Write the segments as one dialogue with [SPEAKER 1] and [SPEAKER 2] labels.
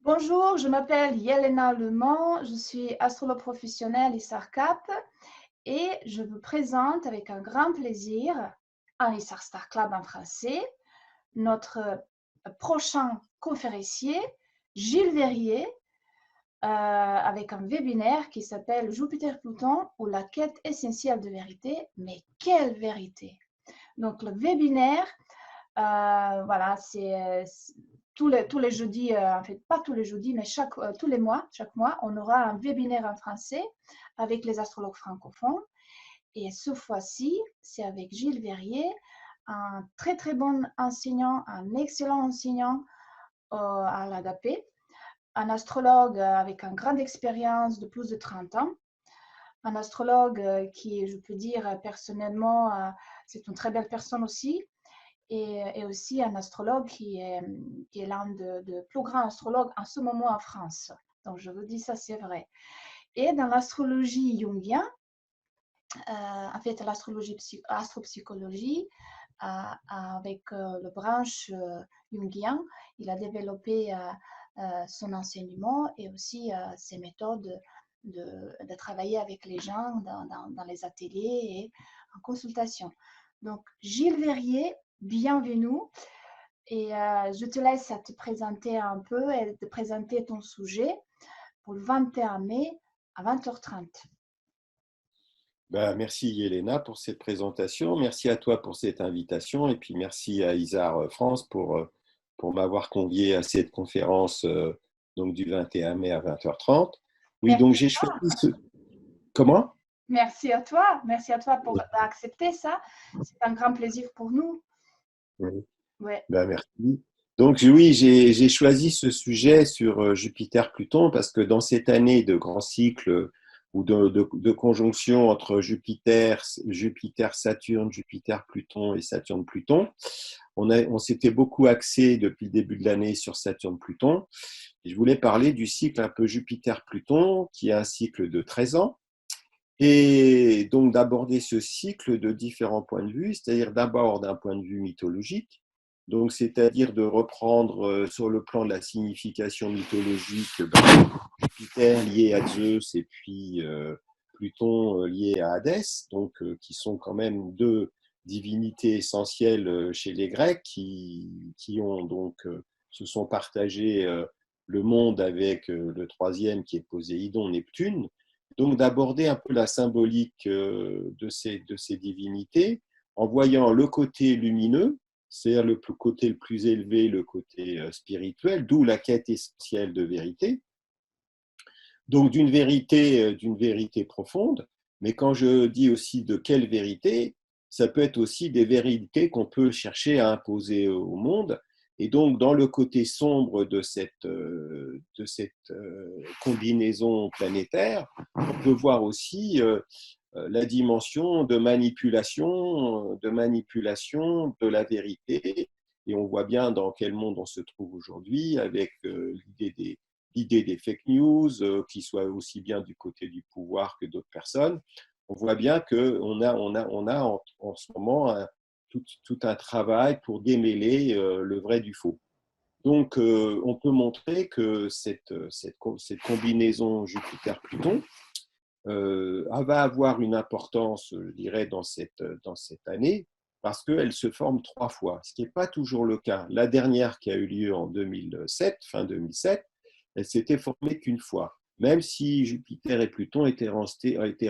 [SPEAKER 1] Bonjour, je m'appelle Yelena Lemont, je suis astrologue professionnelle ISAR Cap et je vous présente avec un grand plaisir en ISAR Star Club en français notre prochain conférencier, Gilles Verrier, avec un webinaire qui s'appelle Jupiter-Pluton ou la quête essentielle de vérité. Mais quelle vérité! Donc le webinaire, voilà, c'est tous les jeudis, en fait, pas tous les jeudis, mais tous les mois, chaque mois, on aura un webinaire en français avec les astrologues francophones. Et ce fois-ci, c'est avec Gilles Verrier, un très très bon enseignant, un excellent enseignant à l'ADAP, un astrologue avec une grande expérience de plus de 30 ans, un astrologue qui, je peux dire personnellement, c'est une très belle personne aussi, et aussi un astrologue qui est l'un des plus grands astrologues en ce moment en France. Donc, je vous dis ça, c'est vrai. Et dans l'astrologie jungienne, en fait, l'astropsychologie, avec le branche jungien, il a développé son enseignement et aussi ses méthodes de travailler avec les gens dans les ateliers et en consultation. Donc, Gilles Verrier, bienvenue. Et je te laisse à te présenter un peu et de présenter ton sujet pour le 21 mai à 20h30.
[SPEAKER 2] Merci Yelena pour cette présentation, merci à toi pour cette invitation et puis merci à ISAR France pour m'avoir convié à cette conférence donc du 21 mai à 20h30. Oui,
[SPEAKER 1] Merci
[SPEAKER 2] donc
[SPEAKER 1] à
[SPEAKER 2] j'ai
[SPEAKER 1] toi.
[SPEAKER 2] choisi ce... Comment?
[SPEAKER 1] Merci à toi. Merci à toi pour accepter ça. C'est un grand plaisir pour nous.
[SPEAKER 2] Oui.
[SPEAKER 1] Ouais.
[SPEAKER 2] Merci. Donc oui, j'ai choisi ce sujet sur Jupiter-Pluton parce que dans cette année de grand cycle ou de conjonction entre Jupiter-Saturne, Jupiter-Pluton et Saturne-Pluton, on s'était beaucoup axé depuis le début de l'année sur Saturne-Pluton. Je voulais parler du cycle un peu Jupiter-Pluton, qui est un cycle de 13 ans, et donc d'aborder ce cycle de différents points de vue, c'est-à-dire d'abord d'un point de vue mythologique, donc c'est-à-dire de reprendre sur le plan de la signification mythologique Jupiter lié à Zeus et puis Pluton lié à Hadès, donc qui sont quand même deux divinités essentielles chez les Grecs qui ont donc se sont partagés le monde avec le troisième qui est Poséidon, Neptune. Donc d'aborder un peu la symbolique de ces divinités en voyant le côté lumineux, c'est-à-dire le côté le plus élevé, le côté spirituel, d'où la quête essentielle de vérité. Donc d'une vérité profonde, mais quand je dis aussi de quelle vérité, ça peut être aussi des vérités qu'on peut chercher à imposer au monde. Et donc, dans le côté sombre de cette combinaison planétaire, on peut voir aussi la dimension de manipulation de la vérité. Et on voit bien dans quel monde on se trouve aujourd'hui avec l'idée des fake news, qui soient aussi bien du côté du pouvoir que d'autres personnes. On voit bien qu'on a en ce moment tout un travail pour démêler le vrai du faux. Donc, on peut montrer que cette combinaison Jupiter-Pluton va avoir une importance, je dirais, dans cette année, parce qu'elle se forme 3 fois, ce qui n'est pas toujours le cas. La dernière qui a eu lieu en 2007, fin 2007, elle s'était formée qu'une fois, même si Jupiter et Pluton étaient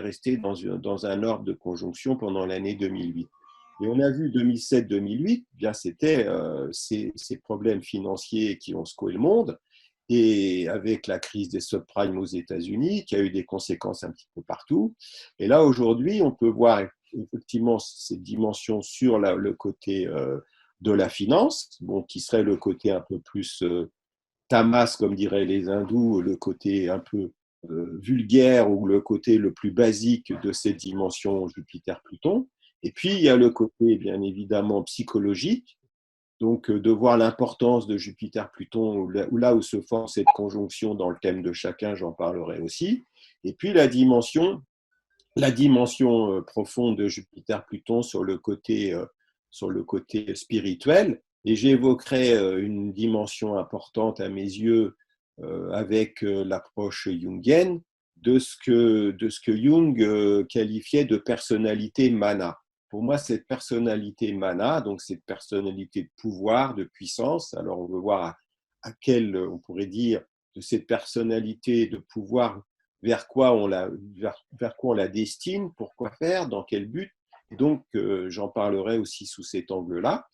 [SPEAKER 2] restés dans un ordre de conjonction pendant l'année 2008. Et on a vu 2007-2008, bien c'était ces problèmes financiers qui ont secoué le monde, et avec la crise des subprimes aux États-Unis, qui a eu des conséquences un petit peu partout. Et là, aujourd'hui, on peut voir effectivement cette dimension sur le côté de la finance, bon, qui serait le côté un peu plus tamas, comme diraient les hindous, le côté un peu vulgaire ou le côté le plus basique de cette dimension Jupiter-Pluton. Et puis, il y a le côté, bien évidemment, psychologique, donc de voir l'importance de Jupiter-Pluton, là où se forme cette conjonction dans le thème de chacun, j'en parlerai aussi. Et puis la dimension profonde de Jupiter-Pluton sur le côté spirituel. Et j'évoquerai une dimension importante à mes yeux avec l'approche jungienne de ce que Jung qualifiait de personnalité mana. Pour moi, cette personnalité mana, donc cette personnalité de pouvoir, de puissance, alors on veut voir à quelle, on pourrait dire, de cette personnalité de pouvoir, vers quoi vers quoi on la destine, pourquoi faire, dans quel but. Et donc, j'en parlerai aussi sous cet angle-là.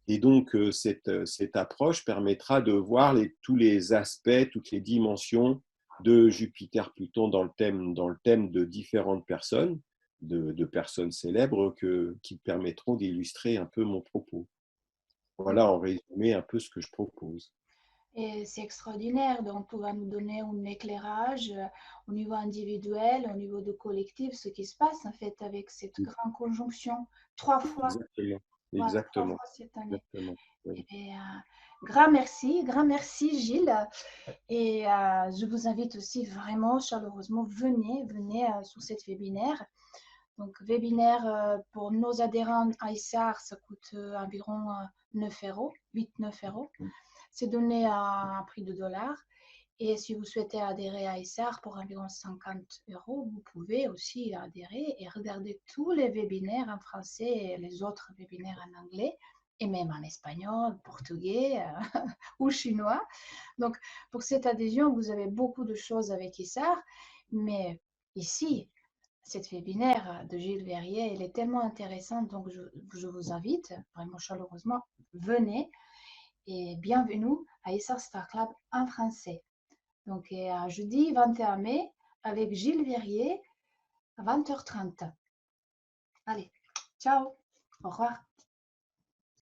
[SPEAKER 2] Et donc, cette approche permettra de voir tous les aspects, toutes les dimensions de Jupiter-Pluton dans le thème de différentes personnes, de personnes célèbres qui permettront d'illustrer un peu mon propos. Voilà en résumé un peu ce que je propose.
[SPEAKER 1] Et c'est extraordinaire, donc tu vas nous donner un éclairage au niveau individuel, au niveau de collectif, ce qui se passe en fait avec cette grande conjonction, 3 fois,
[SPEAKER 2] Exactement,
[SPEAKER 1] voilà, trois
[SPEAKER 2] exactement,
[SPEAKER 1] fois cette année.
[SPEAKER 2] exactement. Oui.
[SPEAKER 1] Et, grand merci Gilles. Et je vous invite aussi vraiment chaleureusement, venez sur cette webinaire. Donc, webinaire pour nos adhérents à ISAR, ça coûte environ 9 euros, 8-9 euros. C'est donné à un prix de dollars. Et si vous souhaitez adhérer à ISAR pour environ 50 euros, vous pouvez aussi adhérer et regarder tous les webinaires en français et les autres webinaires en anglais, et même en espagnol, portugais ou chinois. Donc, pour cette adhésion, vous avez beaucoup de choses avec ISAR, mais ici, cette webinaire de Gilles Verrier, elle est tellement intéressante, donc je vous invite vraiment chaleureusement, venez et bienvenue à ISAR Star Club en français. Donc, jeudi 21 mai avec Gilles Verrier à 20h30. Allez, ciao, au revoir.